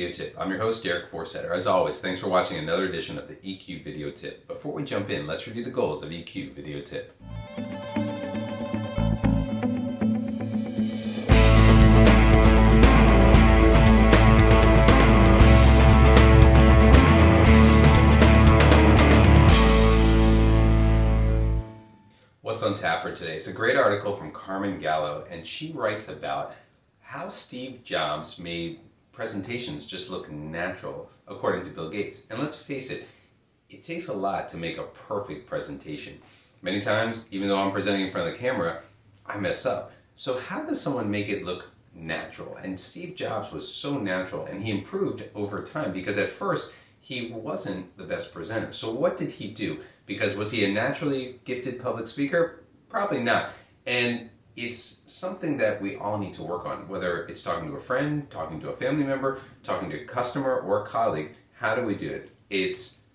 Video Tip. I'm your host, Derek Forsetter. As always, thanks for watching another edition of the EQ Video Tip. Before we jump in, let's review the goals of EQ Video Tip. What's on tap for today? It's a great article from Carmen Gallo, and she writes about how Steve Jobs made presentations just look natural, according to Bill Gates. And let's face it, it takes a lot to make a perfect presentation. Many times, even though I'm presenting in front of the camera, I mess up. So how does someone make it look natural? And Steve Jobs was so natural, and he improved over time, because at first, he wasn't the best presenter. So what did he do? Because was he a naturally gifted public speaker? Probably not. And it's something that we all need to work on, whether it's talking to a friend, talking to a family member, talking to a customer or a colleague. How do we do it? It's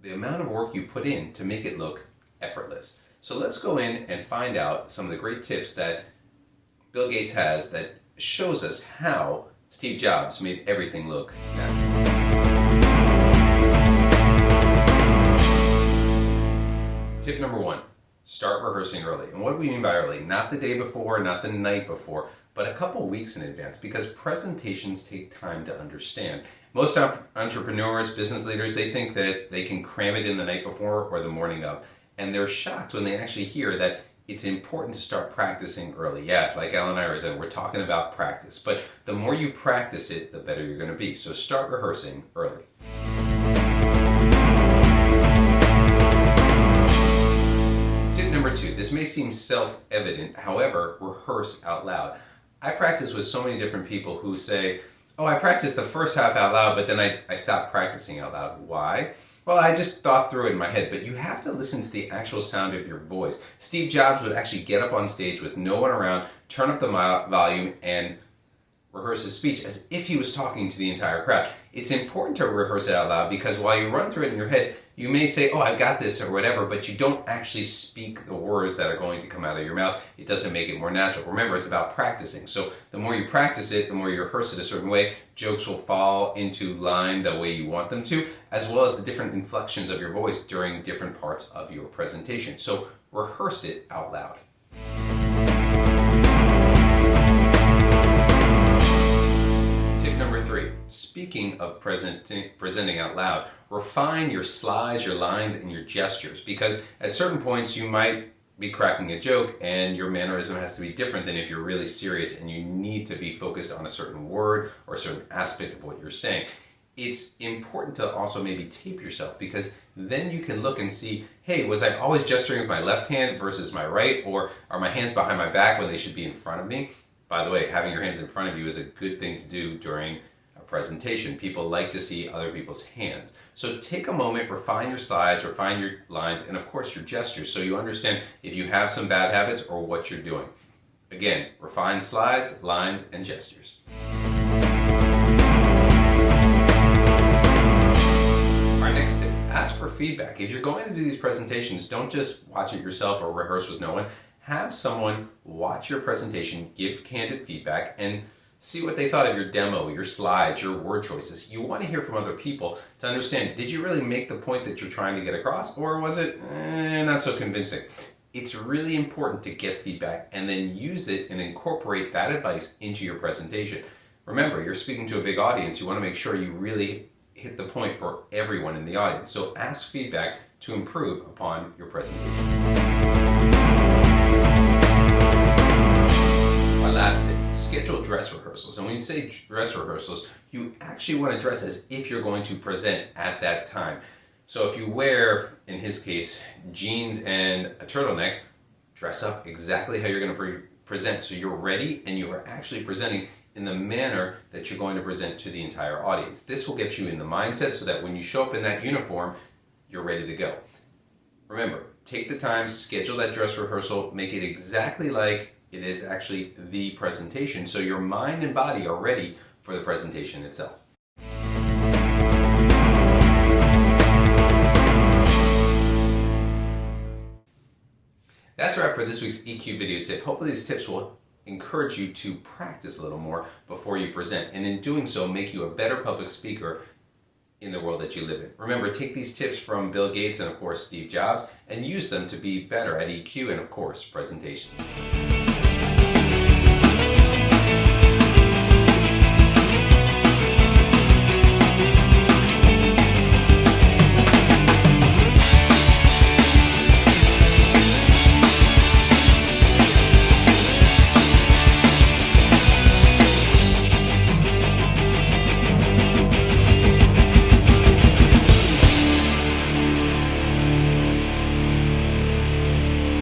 the amount of work you put in to make it look effortless. So let's go in and find out some of the great tips that Bill Gates has that shows us how Steve Jobs made everything look natural. Tip number 1, start rehearsing early. And what do we mean by early? Not the day before, not the night before, but a couple weeks in advance, because presentations take time to understand. Most entrepreneurs, business leaders, they think that they can cram it in the night before or the morning of, and they're shocked when they actually hear that it's important to start practicing early. Yeah, like Alan and I said, we're talking about practice, but the more you practice it, the better you're going to be. So start rehearsing early. Tip number 2, this may seem self-evident, however, rehearse out loud. I practice with so many different people who say, oh, I practiced the first half out loud, but then I stopped practicing out loud. Why? Well, I just thought through it in my head, but you have to listen to the actual sound of your voice. Steve Jobs would actually get up on stage with no one around, turn up the volume, and rehearse his speech as if he was talking to the entire crowd. It's important to rehearse it out loud, because while you run through it in your head, you may say, oh, I got this or whatever, but you don't actually speak the words that are going to come out of your mouth. It doesn't make it more natural. Remember, it's about practicing. So the more you practice it, the more you rehearse it a certain way, jokes will fall into line the way you want them to, as well as the different inflections of your voice during different parts of your presentation. So rehearse it out loud. Tip number 3, speaking of presenting out loud, refine your slides, your lines, and your gestures, because at certain points you might be cracking a joke and your mannerism has to be different than if you're really serious and you need to be focused on a certain word or a certain aspect of what you're saying. It's important to also maybe tape yourself, because then you can look and see, hey, was I always gesturing with my left hand versus my right, or are my hands behind my back when they should be in front of me? By the way, having your hands in front of you is a good thing to do during a presentation. People like to see other people's hands. So take a moment, refine your slides, refine your lines, and of course your gestures, so you understand if you have some bad habits or what you're doing. Again, refine slides, lines, and gestures. Our next tip, ask for feedback. If you're going to do these presentations, don't just watch it yourself or rehearse with no one. Have someone watch your presentation, give candid feedback, and see what they thought of your demo, your slides, your word choices. You want to hear from other people to understand, did you really make the point that you're trying to get across, or was it not so convincing? It's really important to get feedback and then use it and incorporate that advice into your presentation. Remember, you're speaking to a big audience. You want to make sure you really hit the point for everyone in the audience. So ask feedback to improve upon your presentation. My last tip, schedule dress rehearsals. And when you say dress rehearsals, you actually want to dress as if you're going to present at that time. So if you wear, in his case, jeans and a turtleneck, dress up exactly how you're going to present, so you're ready and you are actually presenting in the manner that you're going to present to the entire audience. This will get you in the mindset so that when you show up in that uniform, you're ready to go. Remember, take the time, schedule that dress rehearsal, make it exactly like it is actually the presentation, so your mind and body are ready for the presentation itself. That's a wrap for this week's EQ video tip. Hopefully these tips will encourage you to practice a little more before you present, and in doing so make you a better public speaker in the world that you live in. Remember, take these tips from Bill Gates and of course Steve Jobs and use them to be better at EQ and of course presentations.